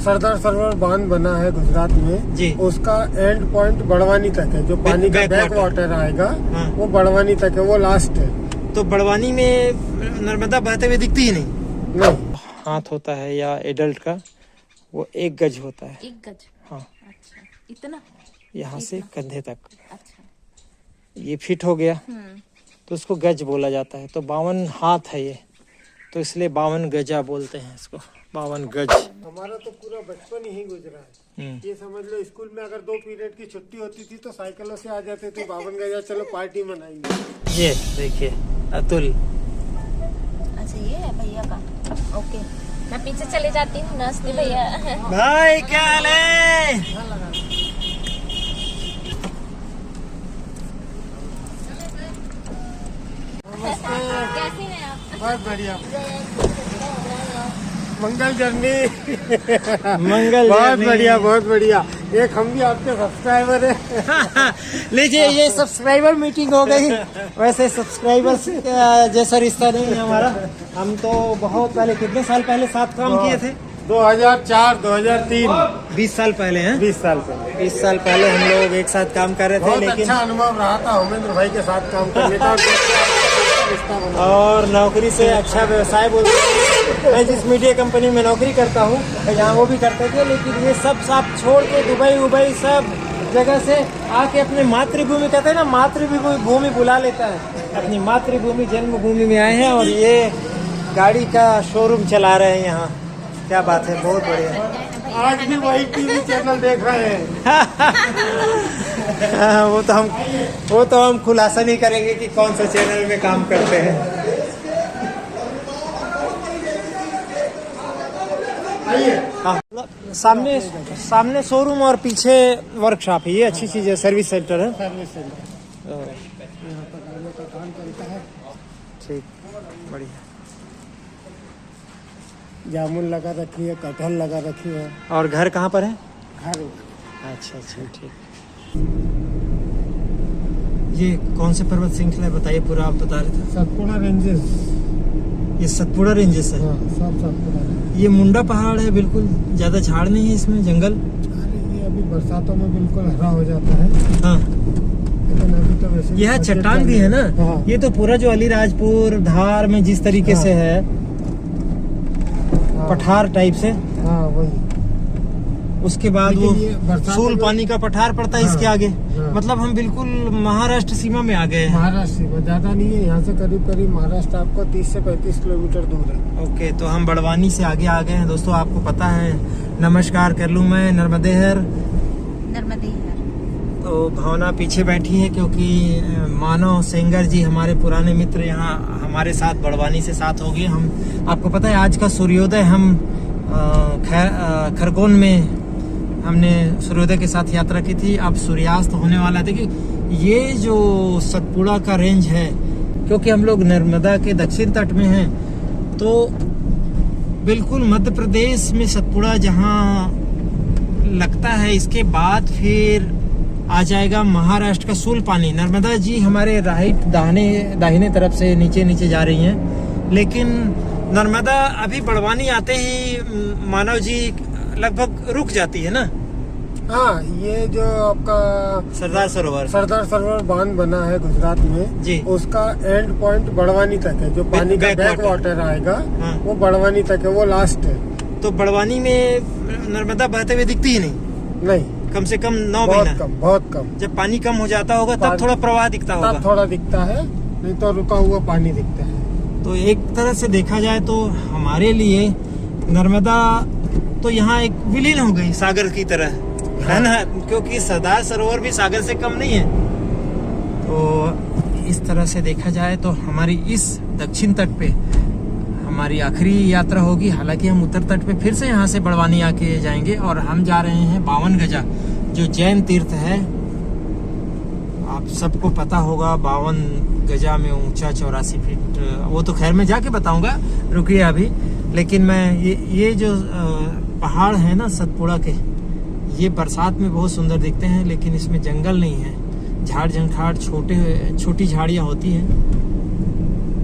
सरदार सरोवर बांध बना है गुजरात में जी, उसका एंड पॉइंट बड़वानी तक है। जो पानी का बैक वाटर आएगा वो बड़वानी तक है, वो लास्ट है। तो बड़वानी में नर्मदा बहते हुए दिखती ही नहीं। हाथ होता है या एडल्ट का वो 1 गज होता है। 1 गज? हाँ। अच्छा, इतना? यहाँ से कंधे तक। अच्छा, ये फिट हो गया तो उसको गज बोला जाता है। तो 52 हाथ है ये, तो इसलिए 52 गजा बोलते हैं इसको, 52 गज। हमारा तो पूरा बचपन ही गुजरा है। ये समझ लो स्कूल में अगर 2 पीरियड की छुट्टी होती थी तो साइकिलों से आ जाते थे, 52 गजा चलो पार्टी मनाएंगे। ये देखिए अतुल। अच्छा ये है भैया का। ओके, मैं पीछे चले जाती हूँ। नमस्ते भैया। भाई क्या हाल है? कैसी हैं आप? बहुत बढ़िया, मंगल जर्नी। मंगल बहुत बढ़िया, बहुत बढ़िया। एक हम भी आपके सब्सक्राइबर है। लीजिए, ये सब्सक्राइबर मीटिंग हो गई। वैसे सब्सक्राइबर जैसा रिश्ता नहीं है हमारा। हम तो बहुत पहले, कितने साल पहले साथ काम किए थे? 2004, 2003, 20 साल पहले हैं। 20 साल पहले। 20 साल पहले हम लोग एक साथ काम कर रहे थे। बहुत लेकिन अच्छा अनुभव रहा था होमेंद्र भाई के साथ काम करने का। और नौकरी से अच्छा व्यवसाय बोलते हैं। मैं जिस मीडिया कंपनी में नौकरी करता हूँ यहाँ वो भी करते थे, लेकिन ये सब छोड़ के दुबई सब जगह से आके अपने मातृभूमि, कहते हैं ना, मातृभूमि बुला लेता है। अपनी मातृभूमि जन्मभूमि में आए हैं और ये गाड़ी का शोरूम चला रहे हैं यहाँ। क्या बात है, बहुत बढ़िया। आज भी वही टीवी चैनल देख रहे हैं। वो तो हम खुलासा नहीं करेंगे कि कौन सा चैनल में काम करते हैं। हाँ, सामने शोरूम और पीछे वर्कशॉप है। ये अच्छी चीज है, सर्विस सेंटर है। सर्विस सेंटर यहाँ पर गाड़ियों का काम चलता है। ठीक, बढ़िया। जामुन लगा रखी है, कटहल लगा रखी है। और घर कहाँ पर है? घर। अच्छा, ठीक। ये कौन से पर्वत श्रृंखला है बताइए, पूरा आप बता रहे थे। सतपुड़ा रेंजेस। ये सतपुड़ा रेंजेस है? हाँ, सब सतपुड़ा। ये मुंडा पहाड़ है, बिल्कुल ज्यादा झाड़ नहीं है इसमें, जंगल। अरे ये अभी बरसातों में बिल्कुल हरा हो जाता है। हाँ, लेकिन अभी तो वैसे यह चट्टान भी है ना। हाँ। ये तो पूरा जो अलीराजपुर धार में जिस तरीके से है, पठार टाइप से। हाँ, वही। उसके बाद वो सूल पानी का पठार पड़ता है। हाँ, इसके आगे हाँ। मतलब हम बिल्कुल महाराष्ट्र सीमा में आ गए हैं। महाराष्ट्र सीमा ज्यादा नहीं है, यहाँ से करीब महाराष्ट्र आपको 30 से 35 किलोमीटर दूर है। ओके, तो हम बड़वानी से आगे आ गए हैं दोस्तों। आपको पता है, नमस्कार कर लूँ मैं, नर्मदेहर। तो भावना पीछे बैठी है क्योंकि मानव सेंगर जी हमारे पुराने मित्र यहाँ हमारे साथ बड़वानी से साथ हो गए। हम, आपको पता है, आज का सूर्योदय हम खरगोन में हमने सूर्योदय के साथ यात्रा की थी। अब सूर्यास्त होने वाला है। देखिए, ये जो सतपुड़ा का रेंज है, क्योंकि हम लोग नर्मदा के दक्षिण तट में हैं, तो बिल्कुल मध्य प्रदेश में सतपुड़ा जहाँ लगता है, इसके बाद फिर आ जाएगा महाराष्ट्र का सूल पानी। नर्मदा जी हमारे राइट दाहिने तरफ से नीचे जा रही हैं, लेकिन नर्मदा अभी बड़वानी आते ही मानव जी लगभग रुक जाती है ना। हाँ, ये जो आपका सरदार सरोवर बांध बना है गुजरात में जी, उसका एंड पॉइंट बड़वानी तक है। जो पानी का बैक वाटर आएगा वो बड़वानी तक है, वो लास्ट है। तो बड़वानी में नर्मदा बहते हुए दिखती ही नहीं। कम से कम 9 महीना। बहुत कम। जब पानी कम हो जाता होगा तब थोड़ा प्रवाह दिखता होगा। तब थोड़ा दिखता है, नहीं तो रुका हुआ पानी दिखता है। तो एक तरह से देखा जाए तो हमारे लिए नर्मदा तो यहाँ एक विलीन हो गई सागर की तरह, है ना, क्योंकि सरदार सरोवर भी सागर से कम नहीं है। तो इस तरह से देखा जाए तो हमारी इस दक्षिण तट पे हमारी आखिरी यात्रा होगी। हालांकि हम उत्तर तट पे फिर से यहाँ से बड़वानी आके जाएंगे और हम जा रहे हैं 52 गजा, जो जैन तीर्थ है। आप सबको पता होगा 52 गजा में ऊंचा 84 फीट। वो तो खैर मैं जाके बताऊंगा, रुकिए अभी। लेकिन मैं ये जो पहाड़ है ना सतपुड़ा के, ये बरसात में बहुत सुंदर दिखते हैं, लेकिन इसमें जंगल नहीं है। झाड़ झंखाड़ छोटी झाड़ियाँ होती हैं।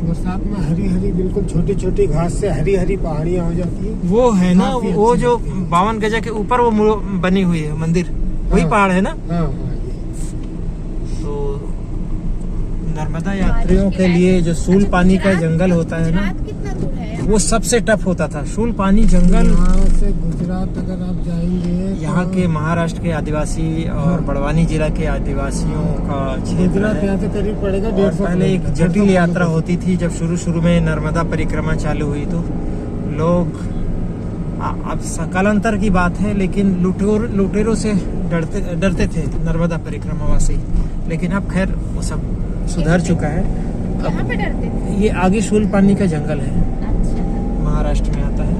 बरसात में हरी हरी बिल्कुल छोटी छोटी घास से हरी हरी पहाड़ियाँ हो जाती है। वो है ना, काफी वो अच्छी जो लगती है। 52 गजा के ऊपर वो बनी हुई है मंदिर, वही हाँ। पहाड़ है ना। हाँ हाँ ये तो नर्मदा यात्रियों के लिए जो सूल पानी का जंगल होता है ना, गुजरात कितना दूर है? वो सबसे टफ होता था। सूल पानी जंगल यहाँ से गुजरात अगर आप जाएंगे तो यहाँ के महाराष्ट्र के आदिवासी और बड़वानी जिला के आदिवासियों का क्षेत्र गुजरात है। यहाँ से करीब पड़ेगा और 150 पहले एक किलोमीटर। जटिल यात्रा होती थी जब शुरू में नर्मदा परिक्रमा चालू हुई, तो लोग अब कालांतर की बात है, लेकिन लुटेरों से डरते थे नर्मदा परिक्रमा वासी। लेकिन अब खैर वो सब सुधर चुका है। यहाँ पे डरते थे? ये आगे शूल पानी का जंगल है, अच्छा। महाराष्ट्र में आता है।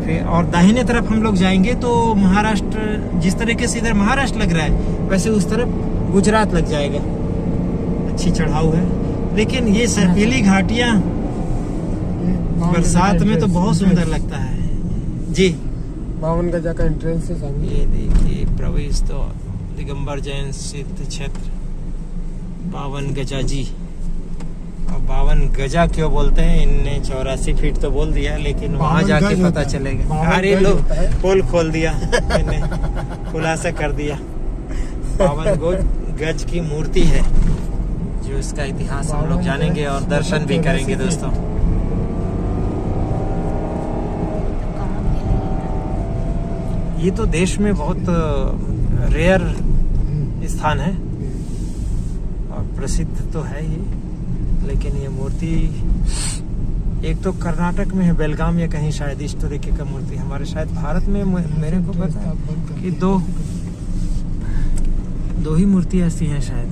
फिर और दाहिने तरफ हम लोग जाएंगे तो महाराष्ट्र, जिस तरीके से इधर महाराष्ट्र लग रहा है वैसे उस तरफ गुजरात लग जाएगा। अच्छी चढ़ाव है, लेकिन ये सर्पीली घाटियां बरसात में तो बहुत सुंदर लगता है जी। 52 गजा का एंट्रेंस है सामने। ये देखिए प्रवेश तो दिगंबर जैन सिद्ध क्षेत्र 52 गजा जी। और 52 गजा क्यों बोलते हैं, इनने 84 फीट तो बोल दिया, लेकिन वहाँ 52 जाके गज पता होता है। चलेगा। 52 अरे गज लो होता है। पोल खोल दिया इनने, खुलासा कर दिया। 52 गज की मूर्ति है, जो इसका इतिहास हम लोग जानेंगे और दर्शन भी करेंगे दोस्तों। कहाँ पे है? ये तो देश में बहुत रेयर स्थान है और प्रसिद्ध तो है ये, लेकिन ये मूर्ति एक तो कर्नाटक में है, बेलगाम या कहीं शायद इस तरीके का मूर्ति। हमारे शायद भारत में मेरे को पता है कि दो ही मूर्ति ऐसी हैं शायद।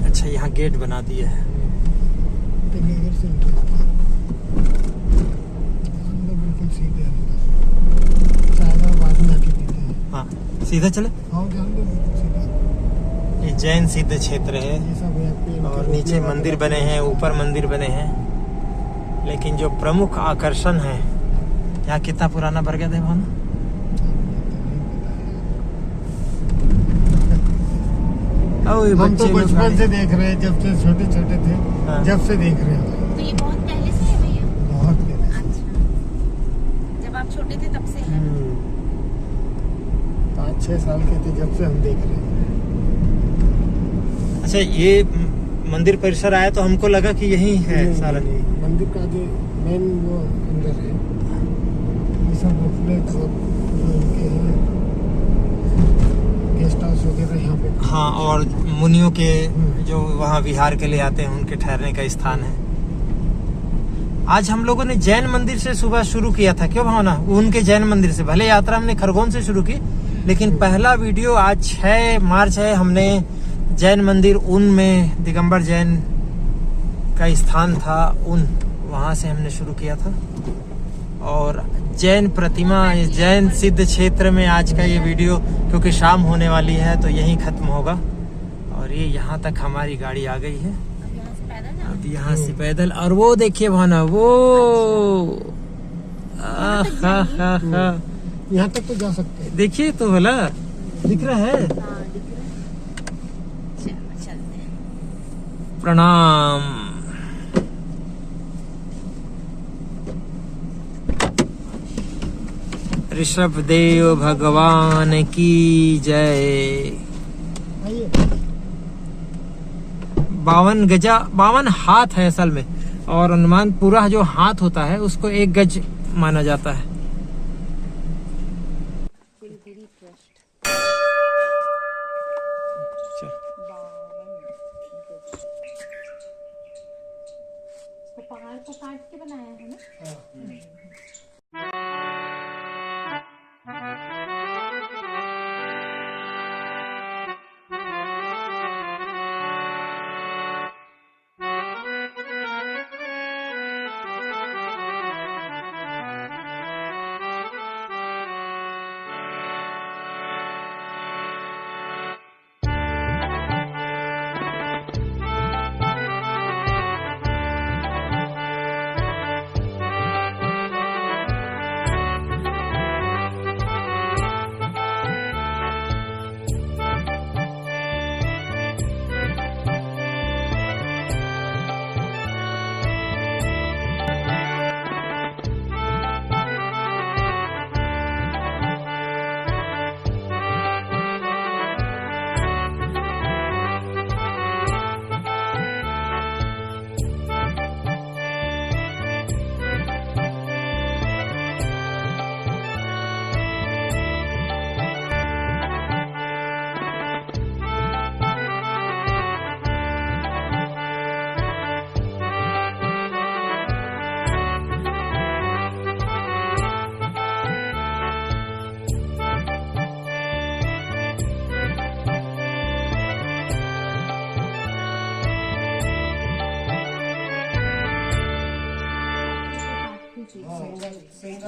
अच्छा, यहाँ गेट बना दिया है। टिकट से बिल्कुल सीधे अंदर, शायद बाद में आके देते हैं। हाँ सीधा चले। हाँ ध्यान दो बिल्कुल सीधा। ये जैन सिद्ध क्षेत्र है ये सब यहाँ पे इनके और नीचे रोकने मंदिर वाले बने हैं, ऊपर मंदिर बने हैं। लेकिन जो प्रमुख आकर्षण है, यहाँ कितना पुराना बरगद है भवन? हम तो बचपन से देख रहे हैं, जब से छोटे छोटे थे। हाँ। जब से देख रहे हैं तो ये बहुत पहले से है भैया? बहुत पहले से। अच्छा, जब आप छोटे थे तब से है? 5-6 साल के थे जब से हम देख रहे हैं। अच्छा, ये मंदिर परिसर आया तो हमको लगा कि यही है नहीं, सारा। नहीं, मंदिर का जो मेन वो अंदर है, ये सब फ्लैट जो इनके हैं, गेस्ट हाउस वगैरह यहाँ पे। हाँ, और मुनियों के जो वहाँ विहार के लिए आते हैं उनके ठहरने का स्थान है। आज हम लोगों ने जैन मंदिर से सुबह शुरू किया था, क्यों भावना? उनके जैन मंदिर से। भले यात्रा हमने खरगोन से शुरू की, लेकिन पहला वीडियो आज 6 मार्च है, हमने जैन मंदिर उन में दिगंबर जैन का स्थान था, उन वहाँ से हमने शुरू किया था। और जैन प्रतिमा, जैन सिद्ध क्षेत्र में आज का ये वीडियो, क्योंकि शाम होने वाली है तो यहीं खत्म होगा। और ये यहाँ तक हमारी गाड़ी आ गई है। अब यहाँ से पैदल जाना? अब यहाँ से पैदल। और वो देखिए भावना, वो यहाँ तक तो जा सकते हैं। देखिए तो भला दिख रहा है। हाँ, दिख रहा है। चलो चलते हैं। प्रणाम। ऋषभ देव भगवान की जय। आइए। 52 गजा, 52 हाथ है असल में, और अनुमान पूरा जो हाथ होता है उसको 1 गज माना जाता है। पहाड़ को काट के बनाया है ना?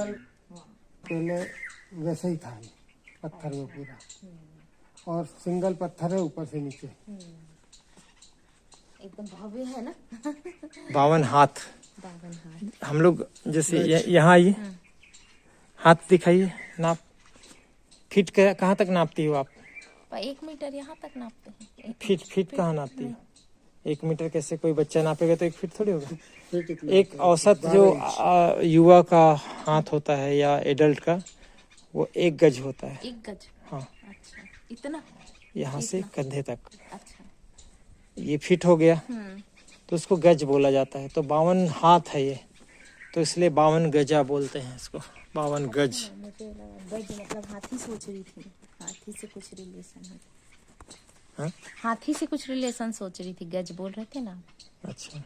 जंगल पहले वैसे ही था, पत्थर में पूरा, और सिंगल पत्थर है ऊपर से नीचे। एकदम भव्य है ना। 52 हाथ। 52 हाथ। हम लोग जैसे यहाँ आइए, हाथ दिखाइए, नाप फीट कहाँ तक नापती हो आप? 1 मीटर यहाँ तक नापते हैं। फीट कहाँ नापती हो? 1 मीटर कैसे? कोई बच्चा नापेगा तो 1 फीट थोड़ी होगा। एक औसत जो युवा का हाथ होता है या एडल्ट का, वो 1 गज होता है। 1 गज? हाँ। अच्छा, इतना? यहाँ से कंधे तक। अच्छा, ये फिट हो गया तो उसको गज बोला जाता है। तो 52 हाथ है ये, तो इसलिए 52 गजा बोलते हैं इसको, 52 गज। मुझे लगा गज मतलब हाथी सोच रही थी, हाथी से कुछ रिलेशन है। हाँ? हाथी से कुछ रिलेशन सोच रही थी, गज बोल रहे थे ना। अच्छा,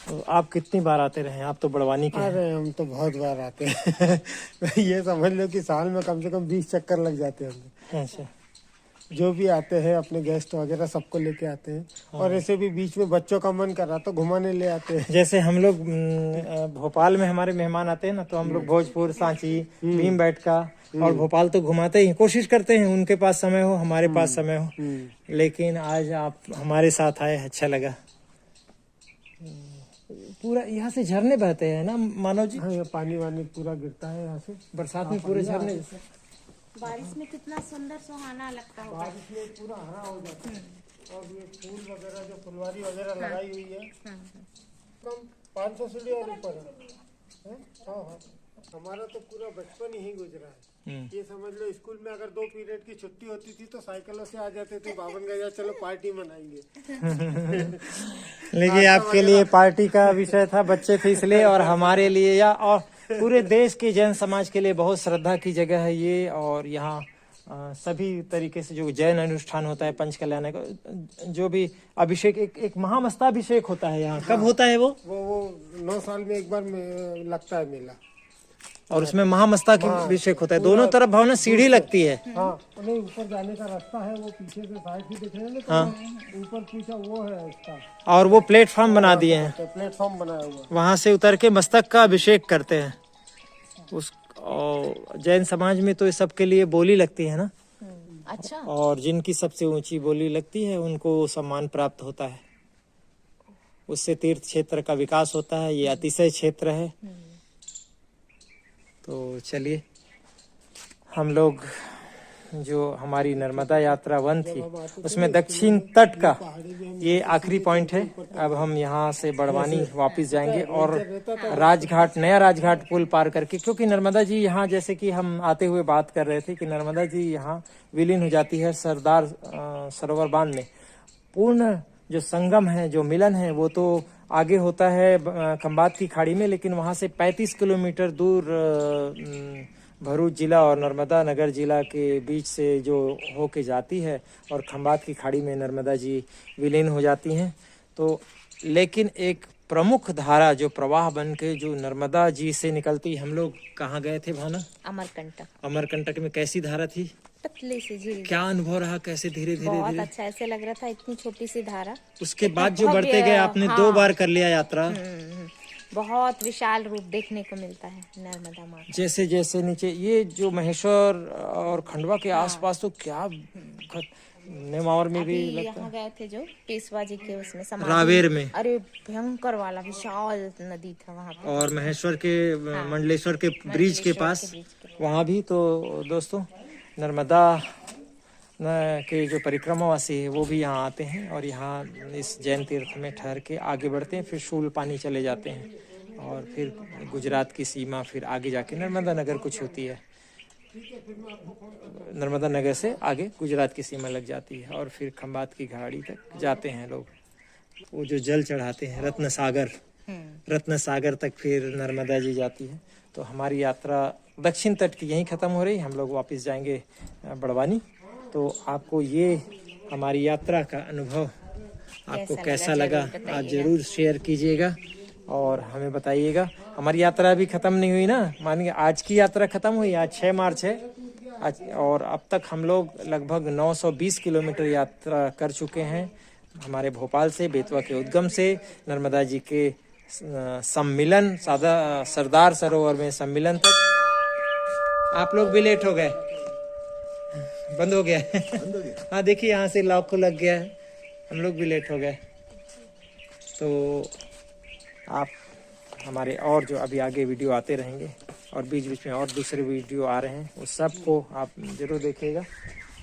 तो आप कितनी बार आते रहे? आप तो बड़वानी के हैं। अरे हम तो बहुत बार आते हैं। ये समझ लो कि साल में कम से कम 20 चक्कर लग जाते हैं हमें। अच्छा, जो भी आते हैं अपने गेस्ट वगैरह सबको लेके आते हैं। और ऐसे भी बीच में बच्चों का मन करा तो घुमाने ले आते हैं। जैसे हम लोग भोपाल में हमारे मेहमान आते हैं ना, तो हम लोग भोजपुर, सांची, भीमबेटका और भोपाल तो घुमाते ही, कोशिश करते हैं उनके पास समय हो, हमारे पास समय हो। लेकिन आज आप हमारे साथ आए, अच्छा लगा। पूरा यहाँ से झरने बहते हैं ना मानव जी? हाँ, ये पानी वानी पूरा गिरता है यहाँ से बरसात में पूरे झरने जैसे। बारिश में कितना सुंदर सुहाना लगता होगा। बारिश में पूरा हरा हो जाता है। और ये फूल वगैरह जो फुलवारी वगैरह लगाई हुई है, कम 500 सीढ़ी और ऊपर है। हाँ हाँ, हमारा तो पूरा बचपन यही गुजरा है। ये समझ लो स्कूल में अगर 2 पीरियड की छुट्टी होती थी तो साइकिलों से आ जाते थे, 52 गजा चलो पार्टी मनाएंगे। लेकिन आपके लिए पार्टी का विषय था, बच्चे थे इसलिए, और हमारे लिए या और पूरे देश के जैन समाज के लिए बहुत श्रद्धा की जगह है ये। और यहाँ सभी तरीके से जो जैन अनुष्ठान होता है, पंच कल्याण का जो भी अभिषेक, एक महामस्ताभिषेक होता है यहाँ। कब होता है वो 9 साल में एक बार लगता है मेला। और उसमें महामस्ता की अभिषेक होता है। दोनों तरफ भावना सीढ़ी लगती है। हाँ, उन्हें ऊपर जाने का रास्ता है, वो पीछे से साइड से दिख रहे हैं। हाँ, ऊपर पीछे वो है इसका, और वो प्लेटफॉर्म बना दिए हैं, प्लेटफॉर्म बनाया हुआ। वहां से उतर के मस्तक का अभिषेक करते हैं उस। और जैन समाज में तो ये सबके लिए बोली लगती है ना। अच्छा। और जिनकी सबसे ऊंची बोली लगती है उनको सम्मान प्राप्त होता है, उससे तीर्थ क्षेत्र का विकास होता है। ये अतिशय क्षेत्र है। तो चलिए, हम लोग जो हमारी नर्मदा यात्रा 1 थी उसमें दक्षिण तट का ये आखिरी पॉइंट है। अब हम यहाँ से बड़वानी वापस जाएंगे और राजघाट, नया राजघाट पुल पार करके, क्योंकि नर्मदा जी यहाँ, जैसे कि हम आते हुए बात कर रहे थे कि नर्मदा जी यहाँ विलीन हो जाती है सरदार सरोवर बांध में। पूर्ण जो संगम है, जो मिलन है, वो तो आगे होता है खंबात की खाड़ी में, लेकिन वहां से 35 किलोमीटर दूर भरूच जिला और नर्मदा नगर जिला के बीच से जो होके जाती है और खंबात की खाड़ी में नर्मदा जी विलीन हो जाती हैं। तो लेकिन एक प्रमुख धारा जो प्रवाह बन के जो नर्मदा जी से निकलती, हम लोग कहाँ गए थे भावना? अमरकंटक। अमरकंटक में कैसी धारा थी? पतली सी झील। क्या अनुभव रहा? कैसे धीरे धीरे बहुत अच्छा, ऐसे लग रहा था इतनी छोटी सी धारा। उसके बाद जो बढ़ते गए, आपने 2 बार कर लिया यात्रा। बहुत विशाल रूप देखने को मिलता है नर्मदा माँ। जैसे जैसे नीचे ये जो महेश्वर और खंडवा के आसपास तो क्या नेमावर में भी लगता है। गए थे जो पेशवा जी के उसमें समाधि, रावेर में, अरे भयंकर वाला विशाल नदी था वहाँ पे। और महेश्वर के मंडलेश्वर के ब्रिज के पास वहाँ भी। तो दोस्तों, नर्मदा के जो परिक्रमावासी है वो भी यहाँ आते हैं और यहाँ इस जैन तीर्थ में ठहर के आगे बढ़ते हैं, फिर शूल पानी चले जाते हैं और फिर गुजरात की सीमा, फिर आगे जाके नर्मदा नगर कुछ होती है, नर्मदा नगर से आगे गुजरात की सीमा लग जाती है और फिर खंबात की घाड़ी तक जाते हैं लोग। वो जो जल चढ़ाते हैं रत्न सागर तक फिर नर्मदा जी जाती है। तो हमारी यात्रा दक्षिण तट की यहीं ख़त्म हो रही। हम लोग वापस जाएंगे बड़वानी। तो आपको ये हमारी यात्रा का अनुभव आपको कैसा लगा, आप जरूर शेयर कीजिएगा और हमें बताइएगा। हमारी यात्रा अभी ख़त्म नहीं हुई ना, मानिए आज की यात्रा ख़त्म हुई, आज 6 मार्च है आज, और अब तक हम लोग लगभग 920 किलोमीटर यात्रा कर चुके हैं। हमारे भोपाल से, बेतवा के उद्गम से, नर्मदा जी के सम्मिलन सरदार सरोवर में सम्मिलन तक। आप लोग भी लेट हो गए, बंद हो गया हाँ देखिए यहाँ से लॉक को लग गया है, हम लोग भी लेट हो गए। तो आप हमारे और जो अभी आगे वीडियो आते रहेंगे और बीच बीच में और दूसरे वीडियो आ रहे हैं, उस सब को आप जरूर देखिएगा।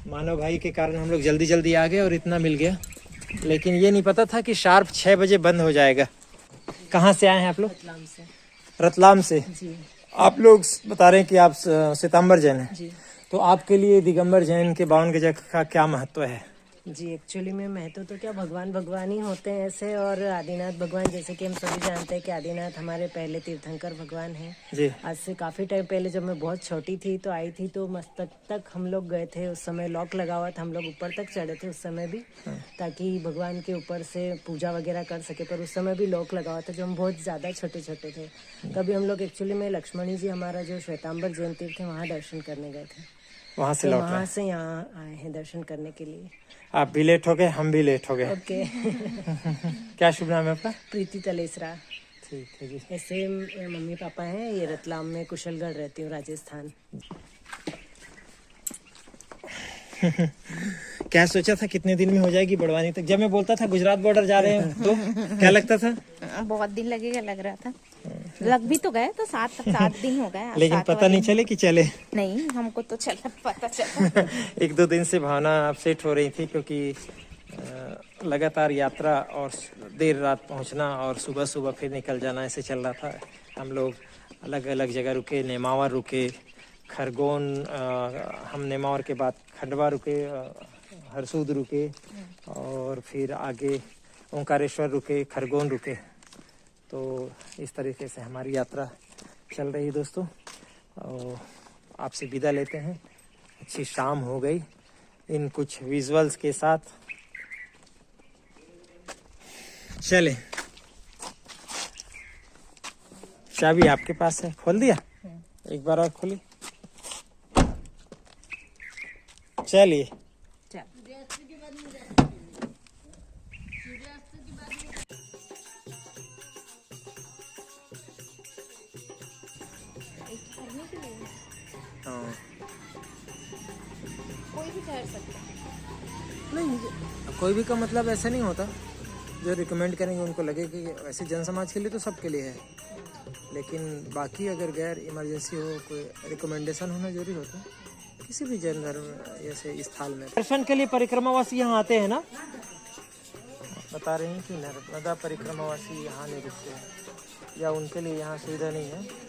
मानव भाई के कारण हम लोग जल्दी जल्दी आ गए और इतना मिल गया, लेकिन ये नहीं पता था कि शार्प 6 बजे बंद हो जाएगा। कहाँ से आए हैं आप लोग? रतलाम से। रतलाम से जी। आप लोग बता रहे हैं कि आप श्वेतांबर जैन हैं जी। तो आपके लिए दिगंबर जैन के 52 गज का क्या महत्व है? जी एक्चुअली में महत्व तो क्या, भगवान ही होते हैं ऐसे। और आदिनाथ भगवान, जैसे कि हम सभी जानते हैं कि आदिनाथ हमारे पहले तीर्थंकर भगवान हैं। जी। आज से काफ़ी टाइम पहले जब मैं बहुत छोटी थी तो आई थी, तो मस्तक तक हम लोग गए थे। उस समय लॉक लगा हुआ था, हम लोग ऊपर तक चढ़े थे उस समय भी, ताकि भगवान के ऊपर से पूजा वगैरह कर सके। पर उस समय भी लॉक लगा हुआ था, जो हम बहुत ज़्यादा छोटे छोटे थे। तभी हम लोग एक्चुअली में लक्ष्मणी जी हमारा जो श्वेतांबर जैन तीर्थ है, वहाँ दर्शन करने गए थे। वहाँ से तो लौट वहाँ से यहाँ आए हैं दर्शन करने के लिए। आप भी लेट हो गए, हम भी लेट हो गए। ओके क्या शुभ नाम है आपका? प्रीति तलेसरा। ठीक है जी। ऐसे मम्मी पापा हैं, ये रतलाम में कुशलगढ़ रहती हूँ, राजस्थान। क्या सोचा था कितने दिन में हो जाएगी बड़वानी तक? जब मैं बोलता था गुजरात बॉर्डर जा रहे हैं तो क्या लगता था? बहुत दिन लगेगा लग रहा था, लग भी तो गए। तो 7 दिन हो गए, लेकिन पता नहीं चले कि चले। नहीं, हमको तो चला पता चला 1-2 दिन से भावना अपसेट हो रही थी, क्योंकि लगातार यात्रा और देर रात पहुंचना और सुबह सुबह फिर निकल जाना, ऐसे चल रहा था। हम लोग अलग अलग जगह रुके, नेमावर रुके, खरगोन, हम नेमावर के बाद खंडवा रुके, हरसूद रुके और फिर आगे ओंकारेश्वर रुके, खरगोन रुके। तो इस तरीके से हमारी यात्रा चल रही है दोस्तों। और आपसे विदा लेते हैं। अच्छी शाम हो गई इन कुछ विजुअल्स के साथ। चले, चाबी आपके पास है, खोल दिया? एक बार और खोली। चलिए। हाँ। कोई भी ठहर सकता है। नहीं, कोई भी का मतलब ऐसा नहीं होता। जो रिकमेंड करेंगे उनको लगे कि वैसे जन समाज के लिए तो सबके लिए है, लेकिन बाकी अगर गैर इमरजेंसी हो, कोई रिकमेंडेशन होना जरूरी होता है किसी भी जन धर्म ऐसे स्थल में। दर्शन के लिए परिक्रमावासी यहाँ आते हैं ना? बता रहे हैं कि नर्मदा परिक्रमावासी यहाँ नहीं रुकते हैं, या उनके लिए यहाँ सुविधा नहीं है।